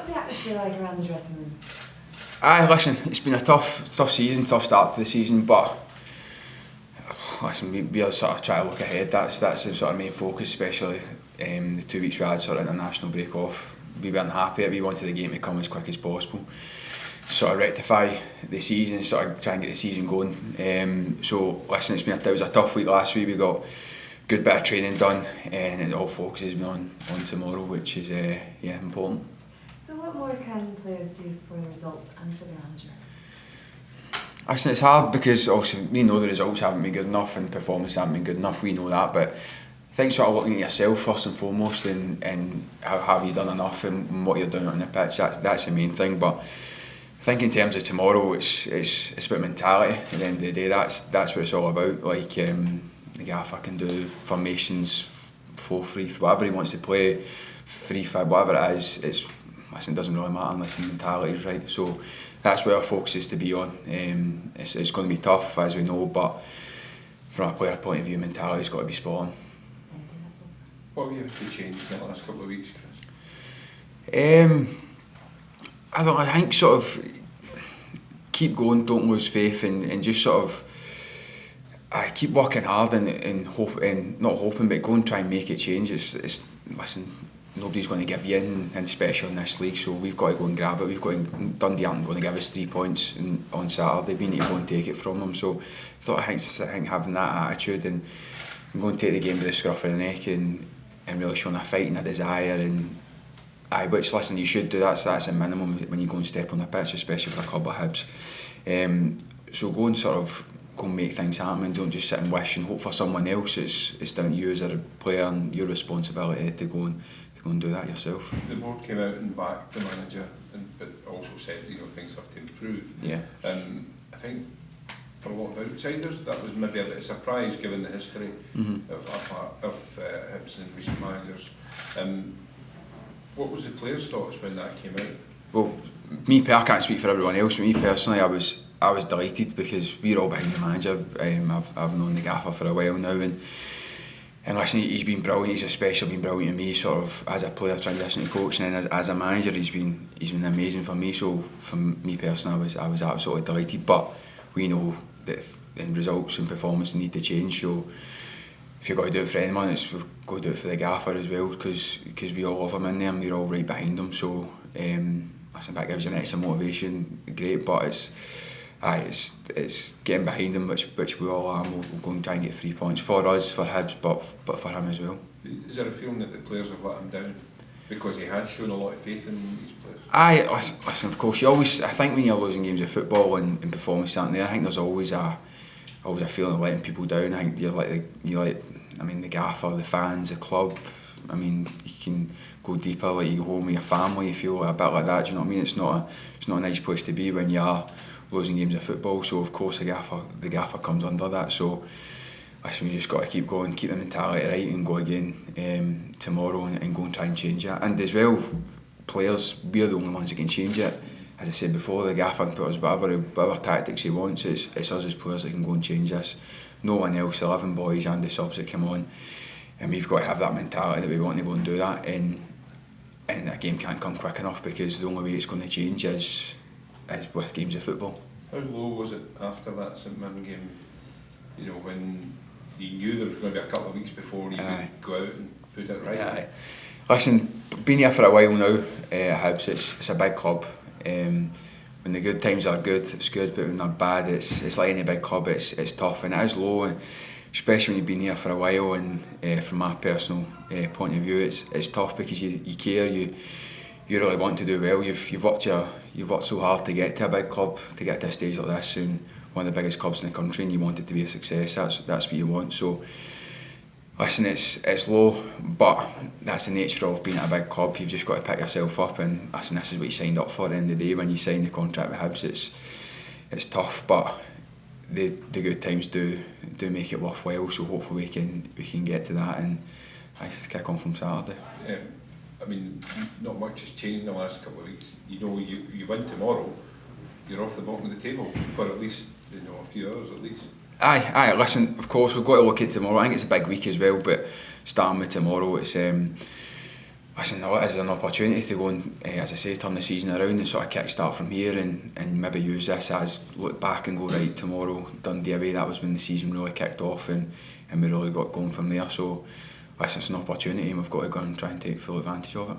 What's the atmosphere like around the dressing room? Listen, it's been a tough season, tough start to the season, but listen, we are sort of trying to look ahead. That's the sort of main focus, especially the 2 weeks we had sort of international break off. We weren't happy. We wanted the game to come as quick as possible, sort of rectify the season, sort of try and get the season going. So listen, it was a tough week last week. We got a good bit of training done, and it all focuses me on tomorrow, which is important. So what more can players do for the results and for the manager? Listen, it's hard because obviously we know the results haven't been good enough and performance haven't been good enough. We know that, but I think sort of looking at yourself first and foremost, and how have you done enough and what you're doing on the pitch. That's the main thing. But I think in terms of tomorrow, it's about mentality. At the end of the day, that's what it's all about. Like the gaffer can do formations 4-3, whatever he wants to play, 3-5, whatever it is. It doesn't really matter unless the mentality is right. So that's where our focus is to be on. It's going to be tough, as we know, but from a player point of view, mentality's got to be spot on. What have you had to change in the last couple of weeks, Chris? I think sort of keep going, don't lose faith, and just sort of keep working hard and hope, and not hoping, but go and try and make it change. Listen, nobody's going to give you in, and especially in this league, so we've got to go and grab it. Dundee aren't going to give us 3 points on Saturday. We need to go and take it from them. So I think having that attitude and going to take the game with the scruff of the neck and really showing a fight and a desire, and which, listen, you should do. That's a minimum when you go and step on the pitch, especially for a club like Hibs. So go and sort of go and make things happen, and don't just sit and wish and hope for someone else. It's down to you as a player and your responsibility to go and do that yourself. The board came out and backed the manager, but also said things have to improve. Yeah. I think for a lot of outsiders that was maybe a bit of a surprise given the history of Hibs and recent managers. What was the players' thoughts when that came out? Well, I can't speak for everyone else. Me personally, I was delighted because we're all behind the manager. I've known the gaffer for a while now, and listen, he's been brilliant. He's especially been brilliant to me, sort of as a player transitioning to coaching, and as a manager, he's been amazing for me. So for me personally, I was absolutely delighted. But we know that results and performance need to change. So if you've got to do it for anyone, we've got to do it for the gaffer as well, because we all love him in there and we're all right behind him. So listen, that gives you an extra motivation, great. But it's getting behind him, which we all are. We'll go and try and get 3 points for us, for Hibs, but for him as well. Is there a feeling that the players have let him down because he has shown a lot of faith in these players? Listen, of course, I think when you're losing games of football and performance aren't there, I think there's always a feeling of letting people down. I think the gaffer, the fans, the club. I mean, you can go deeper, like you go home with your family, you feel a bit like that. Do you know what I mean? It's not a nice place to be when you are losing games of football. So of course the gaffer comes under that. So listen, we just got to keep going, keep the mentality right, and go again tomorrow and go and try and change it. And as well, players, we're the only ones that can change it. As I said before, the gaffer can put us whatever tactics he wants. It's us as players that can go and change this. No one else. 11 boys and the subs that come on, and we've got to have that mentality that we want to go and do that. And that game can't come quick enough, because the only way it's going to change is with games of football. How low was it after that St Mirren game? When you knew there was going to be a couple of weeks before you could go out and put it right. Aye. Listen, been here for a while now at Hibs. It's a big club. When the good times are good, it's good, but when they're bad, it's like any big club. It's tough, and it is low, and especially when you've been here for a while. And from my personal point of view, it's tough because you care, you really want to do well. You've worked so hard to get to a big club, to get to a stage like this, and one of the biggest clubs in the country, and you want it to be a success. That's what you want. So listen, it's low, but that's the nature of being at a big club. You've just got to pick yourself up, and listen, this is what you signed up for at the end of the day. When you sign the contract with Hibs, it's tough, but the good times do make it worthwhile. So hopefully we can get to that and just kick on from Saturday. Not much has changed in the last couple of weeks. You win tomorrow, you're off the bottom of the table for at least a few hours at least. Aye. Listen, of course we've got to look at tomorrow. I think it's a big week as well, but starting with tomorrow, it's Listen, it is an opportunity to go and, as I say, turn the season around and sort of kick-start from here and maybe use this as look back and go, right, tomorrow, Dundee away, that was when the season really kicked off and we really got going from there. So listen, it's an opportunity and we've got to go and try and take full advantage of it.